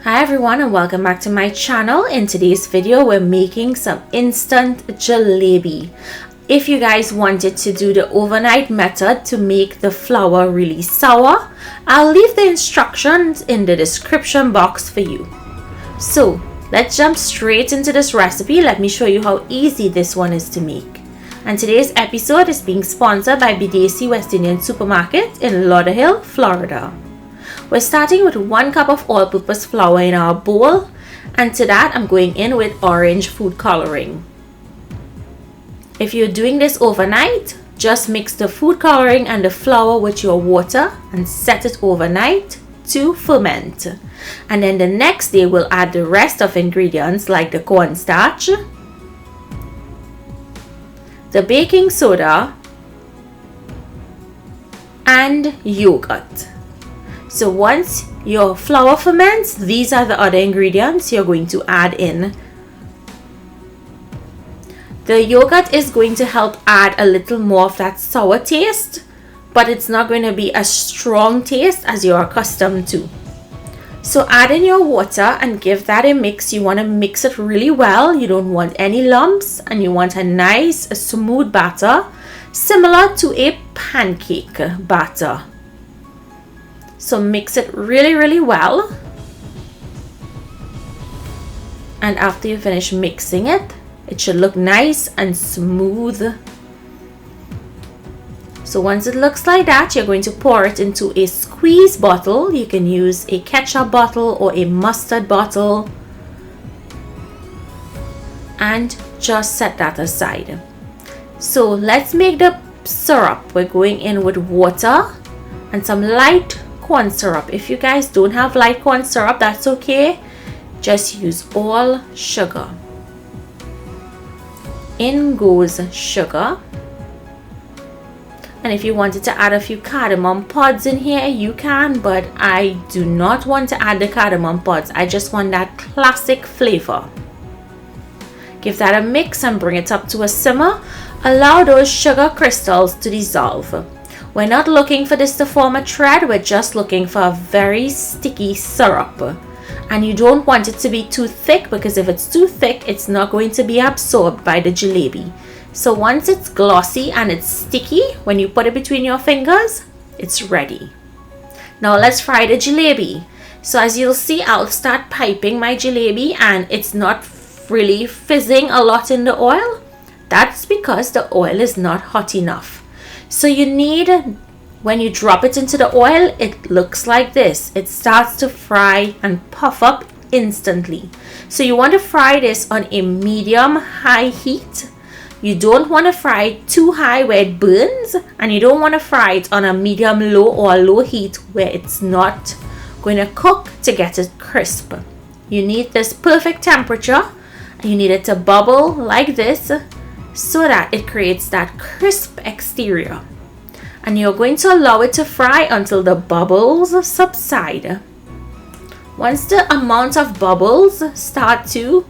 Hi everyone and welcome back to my channel. In today's video we're making some instant jalebi. If you guys wanted to do the overnight method to make the flour really sour, I'll leave the instructions in the description box for you. So let's jump straight into this recipe. Let me show you how easy this one is to make. And today's episode is being sponsored by BDC West Indian Supermarket in Lauderhill, Florida. We're starting with 1 cup of all-purpose flour in our bowl, and to that I'm going in with orange food coloring. If you're doing this overnight, just mix the food coloring and the flour with your water and set it overnight to ferment. And then the next day we'll add the rest of ingredients like the cornstarch, the baking soda, and yogurt. So once your flour ferments, these are the other ingredients you're going to add in. The yogurt is going to help add a little more of that sour taste, but it's not going to be a strong taste as you're accustomed to. So add in your water and give that a mix. You want to mix it really well. You don't want any lumps and you want a nice smooth batter similar to a pancake batter. So mix it really well, and after you finish mixing it, it should look nice and smooth. So once it looks like that, you're going to pour it into a squeeze bottle. You can use a ketchup bottle or a mustard bottle, and just set that aside. So let's make the syrup. We're going in with water and some light corn syrup. If you guys don't have light corn syrup, that's okay. Just use all sugar. In goes sugar. And if you wanted to add a few cardamom pods in here, you can, but I do not want to add the cardamom pods. I just want that classic flavor. Give that a mix and bring it up to a simmer. Allow those sugar crystals to dissolve. We're not looking for this to form a thread, we're just looking for a very sticky syrup. And you don't want it to be too thick, because if it's too thick, it's not going to be absorbed by the jalebi. So once it's glossy and it's sticky, when you put it between your fingers, it's ready. Now let's fry the jalebi. So as you'll see, I'll start piping my jalebi and it's not really fizzing a lot in the oil. That's because the oil is not hot enough. So you need, when you drop it into the oil, it looks like this. It starts to fry and puff up instantly. So you want to fry this on a medium-high heat. You don't want to fry it too high where it burns, and you don't want to fry it on a medium-low or low heat where it's not going to cook to get it crisp. You need this perfect temperature. You need it to bubble like this, so that it creates that crisp exterior. And you're going to allow it to fry until the bubbles subside. Once the amount of bubbles start to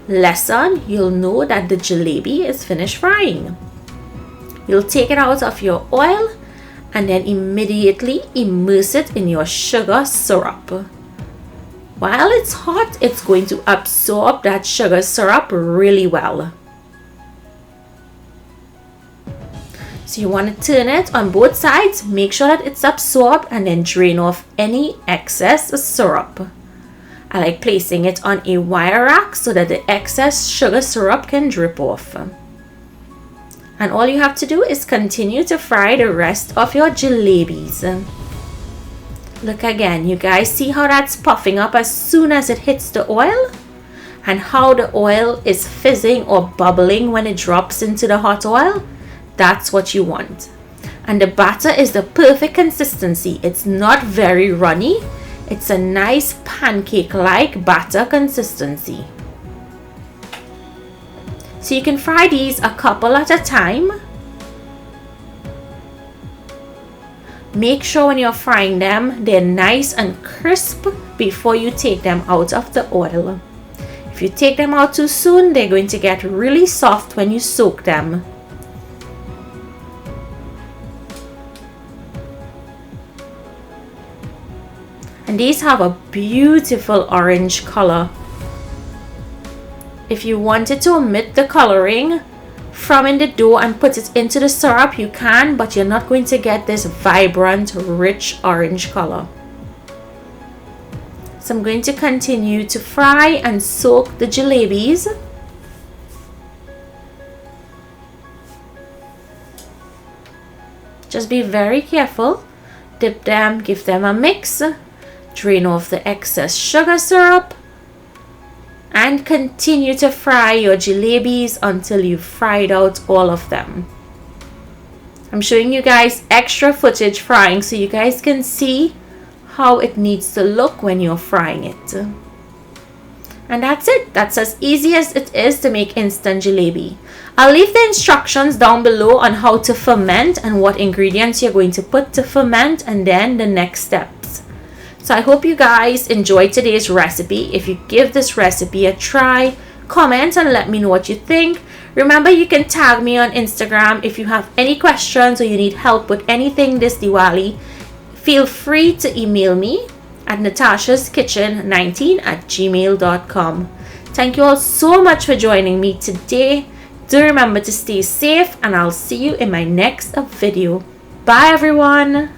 lessen, you'll know that the jalebi is finished frying. You'll take it out of your oil and then immediately immerse it in your sugar syrup. While it's hot, it's going to absorb that sugar syrup really well. So you want to turn it on both sides, make sure that it's absorbed, and then drain off any excess syrup. I like placing it on a wire rack so that the excess sugar syrup can drip off. And all you have to do is continue to fry the rest of your jalebies. Look again, you guys see how that's puffing up as soon as it hits the oil? And how the oil is fizzing or bubbling when it drops into the hot oil? That's what you want. And the batter is the perfect consistency. It's not very runny. It's a nice pancake-like batter consistency. So you can fry these a couple at a time. Make sure when you're frying them, they're nice and crisp before you take them out of the oil. If you take them out too soon, they're going to get really soft when you soak them. And and these have a beautiful orange color. If you wanted to omit the coloring from in the dough and put it into the syrup, you can, but you're not going to get this vibrant, rich orange color. So I'm going to continue to fry and soak the jalebies. Just be very careful. Dip them, give them a mix, drain off the excess sugar syrup, and continue to fry your jalebies until you've fried out all of them. I'm showing you guys extra footage frying so you guys can see how it needs to look when you're frying it. And that's it. That's as easy as it is to make instant jalebi. I'll leave the instructions down below on how to ferment and what ingredients you're going to put to ferment, and then the next steps. So I hope you guys enjoyed today's recipe. If you give this recipe a try, comment and let me know what you think. Remember, you can tag me on Instagram if you have any questions or you need help with anything this Diwali. Feel free to email me at natashaskitchen19@gmail.com. Thank you all so much for joining me today. Do remember to stay safe, and I'll see you in my next video. Bye everyone.